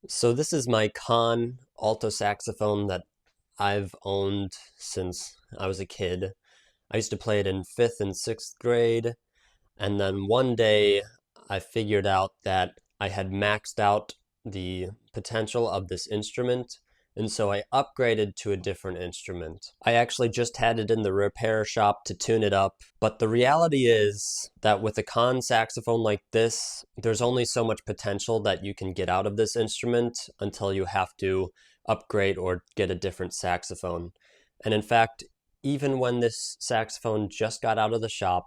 So this is my Conn Alto saxophone that I've owned since I was a kid. I used to play it in 5th and 6th grade, and then one day I figured out that I had maxed out the potential of this instrument, and so I upgraded to a different instrument. I actually just had it in the repair shop to tune it up, but the reality is that with a Conn saxophone like this, there's only so much potential that you can get out of this instrument until you have to upgrade or get a different saxophone. And in fact, even when this saxophone just got out of the shop,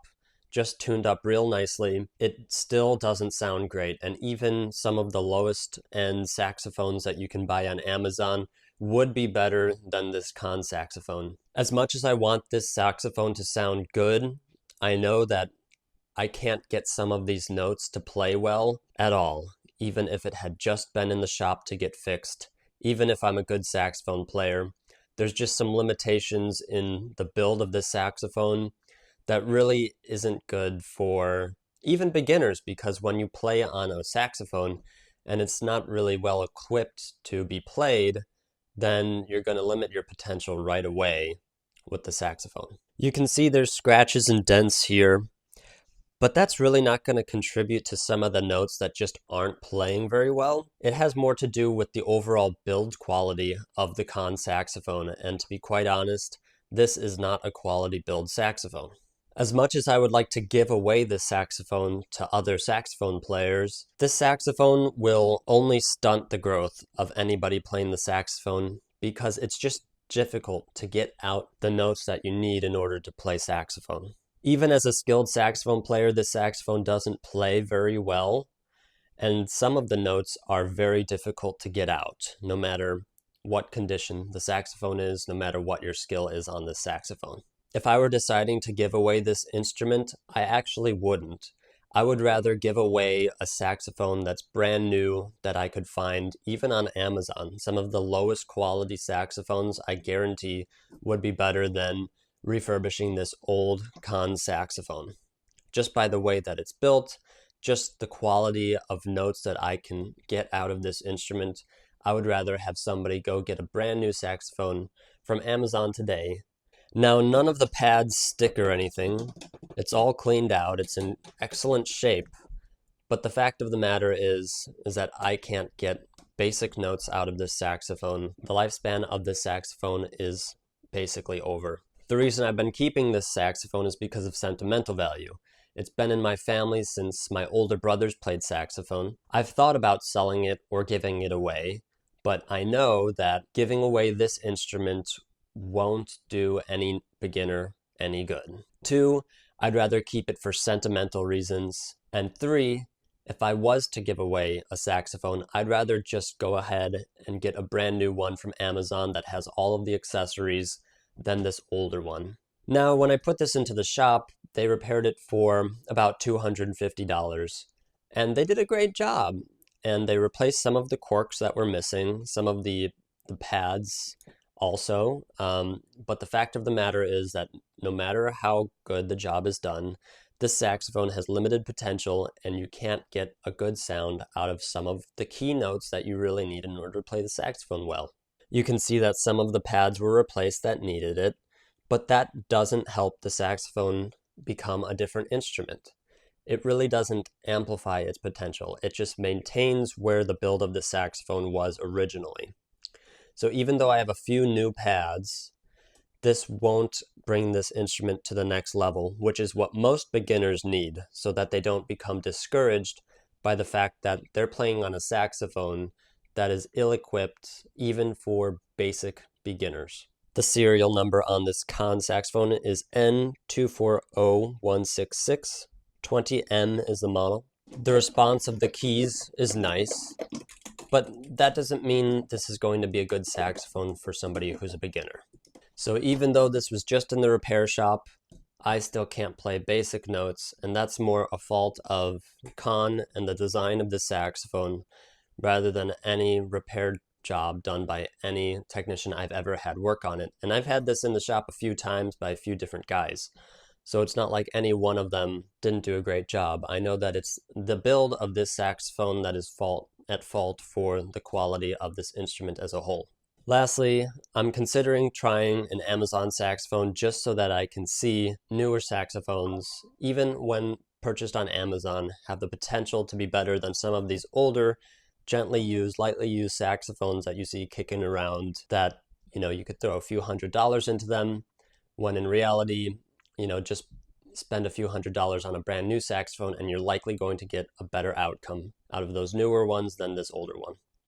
just tuned up real nicely, it still doesn't sound great. And even some of the lowest end saxophones that you can buy on Amazon would be better than this Conn saxophone. As much as I want this saxophone to sound good, I know that I can't get some of these notes to play well at all, even if it had just been in the shop to get fixed. Even if I'm a good saxophone player, there's just some limitations in the build of this saxophone that really isn't good for even beginners, because when you play on a saxophone and it's not really well equipped to be played, then you're going to limit your potential right away with the saxophone. You can see there's scratches and dents here, but that's really not going to contribute to some of the notes that just aren't playing very well. It has more to do with the overall build quality of the Conn saxophone, and to be quite honest, this is not a quality build saxophone. As much as I would like to give away this saxophone to other saxophone players, this saxophone will only stunt the growth of anybody playing the saxophone because it's just difficult to get out the notes that you need in order to play saxophone. Even as a skilled saxophone player, this saxophone doesn't play very well, and some of the notes are very difficult to get out, no matter what condition the saxophone is, no matter what your skill is on this saxophone. If I were deciding to give away this instrument, I actually wouldn't. I would rather give away a saxophone that's brand new that I could find even on Amazon. Some of the lowest quality saxophones, I guarantee, would be better than refurbishing this old Conn saxophone. Just by the way that it's built, just the quality of notes that I can get out of this instrument, I would rather have somebody go get a brand new saxophone from Amazon today. Now, none of the pads stick or anything. It's all cleaned out. It's in excellent shape. But the fact of the matter is that I can't get basic notes out of this saxophone. The lifespan of this saxophone is basically over. The reason I've been keeping this saxophone is because of sentimental value. It's been in my family since my older brothers played saxophone. I've thought about selling it or giving it away, but I know that giving away this instrument won't do any beginner any good. 2, I'd rather keep it for sentimental reasons. And 3, if I was to give away a saxophone, I'd rather just go ahead and get a brand new one from Amazon that has all of the accessories than this older one. Now, when I put this into the shop, they repaired it for about $250. And they did a great job. And they replaced some of the corks that were missing, some of the pads also. But the fact of the matter is that no matter how good the job is done, this saxophone has limited potential, and you can't get a good sound out of some of the key notes that you really need in order to play the saxophone well. You can see that some of the pads were replaced that needed it, but that doesn't help the saxophone become a different instrument. It really doesn't amplify its potential. It just maintains where the build of the saxophone was originally. So even though I have a few new pads, this won't bring this instrument to the next level, which is what most beginners need, so that they don't become discouraged by the fact that they're playing on a saxophone that is ill-equipped even for basic beginners. The serial number on this Conn saxophone is N240166. 20M is the model. The response of the keys is nice, but that doesn't mean this is going to be a good saxophone for somebody who's a beginner. So even though this was just in the repair shop, I still can't play basic notes, and that's more a fault of Conn and the design of the saxophone rather than any repair job done by any technician I've ever had work on it. And I've had this in the shop a few times by a few different guys. So it's not like any one of them didn't do a great job. I know that it's the build of this saxophone that is fault at fault for the quality of this instrument as a whole. Lastly, I'm considering trying an Amazon saxophone just so that I can see newer saxophones, even when purchased on Amazon, have the potential to be better than some of these older, gently used, lightly used saxophones that you see kicking around that, you could throw a few $100s into them, when in reality, just spend a few $100s on a brand new saxophone and you're likely going to get a better outcome out of those newer ones than this older one.